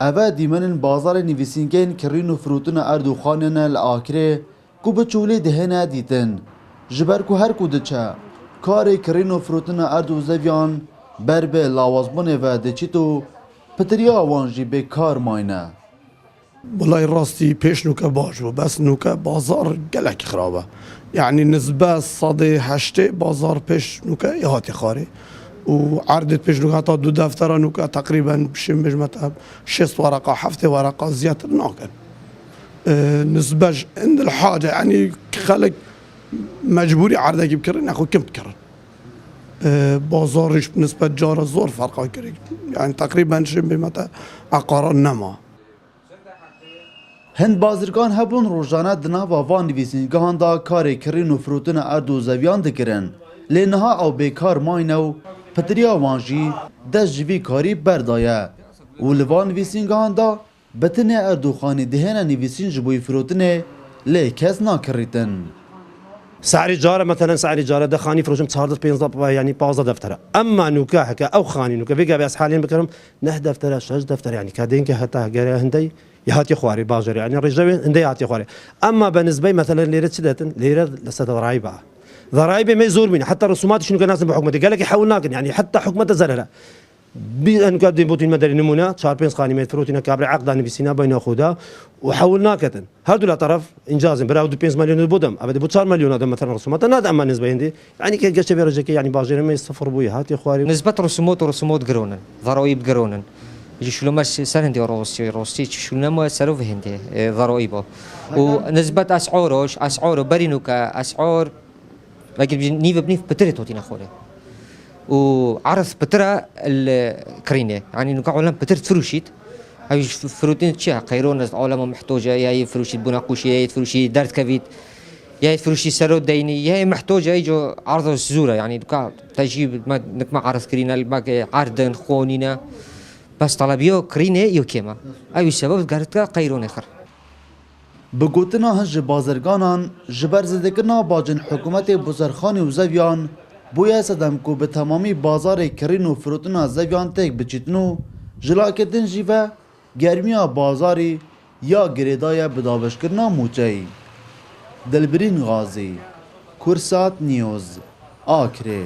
اوه دیمن بازار نویسینگین کرین و فروتن اردوخانن الاکره کو بچولی دهنه دیتن جبر کو هر کو دچه کار کرین و فروتن اردو زویان بر به لاوازبون و دچیتو پتریا وانجی به کار ماینه والله راستی پیش نوکه باش و بس نوکه بازار گلک خرابه يعني نسبة صدي هشتي بازار پیش نوکه يهاتي خاري وعرضت پیش نوکه حتى دو دفتر نوکه تقريبا بشم بجمتها 6 ورقة 7 ورقة زيادة ناكن نسبة عند الحاجة يعني خلق مجبوري عرضك بكرن اخو كم بكرن بازارش بنسبة جار زور فرقا كريك يعني تقريبا شم بمتى عقار نما هند بازرگان هبون روزانه دناوا وان نویسینگاهان دا کاری کرین و فروتن اردو زویان دکرن لینها او بیکار ماینو پتریا وانجی دست جوی کاری بردایه و لوان نویسینگاهان دا بتن اردو خانی دهنه نویسین جبوی فروتن لی کس ناکریتن سعر جاره مثلا سعر جاره ده خاني فروشم 4 يعني 15 دفتره اما نوكاحك او خاني نوكا بيجا بس حاليا بكرم نه دفتره 6 دفتر يعني كادين كهتا غير هندي يهاتي خواري باجر يعني الرجال هندي يهاتي خواري اما بالنسبه مثلا ليره سدتن ليره لسه ضرايبه ضرايبه ما يزور مني حتى الرسومات شنو كان ناس بحكمته قال لك يحولناك يعني حتى حكمته زلله بان قد بوتين مدري نمونه 4 خاني متر فروتنا كابري عقدان بسينا بين خدا وحولناك هذول الطرف انجاز براو 5 مليون بودم ابدا بو 4 مليون هذا مثلا رسومات انا اما نسبه عندي يعني كي قش بيرجك يعني باجر ما يصفر بوي هاتي خواري نسبه رسومات قرونن ضرائب قرونن يجي شلون ما سر هندي روسي شلون ما سرو في هندي ضرائبه ونسبه اسعاره برينوكا اسعار لكن نيف بنيف بتريتو تينا خوله وعرض بترا الكرينه يعني نوكا علم بترت فروشيت هاي فروتين تشا قيرون العالم محتوجه يا فروشي بناقوشي يا فروشي دارت كافيت يا فروشي سرو ديني يا محتوجه يجوا عرض السزوره يعني نوكا تجيب نكما عرض كرينه الباقي عرض خونينا بس طلبيو كرينه يو كيما اي سبب قالت قيرون اخر بگوتنا هنج بازرگانان جبر زدکرنا باجن حکومت بزرخانی و زویان بویا سدم کو به تمامی بازار کرین و فروتنا زویان تک بچیتنو جلاکتن جیوه گرمیا بازاری یا گریدای بداوش کرنا موچهی دلبرین غازی کورسات نیوز آکره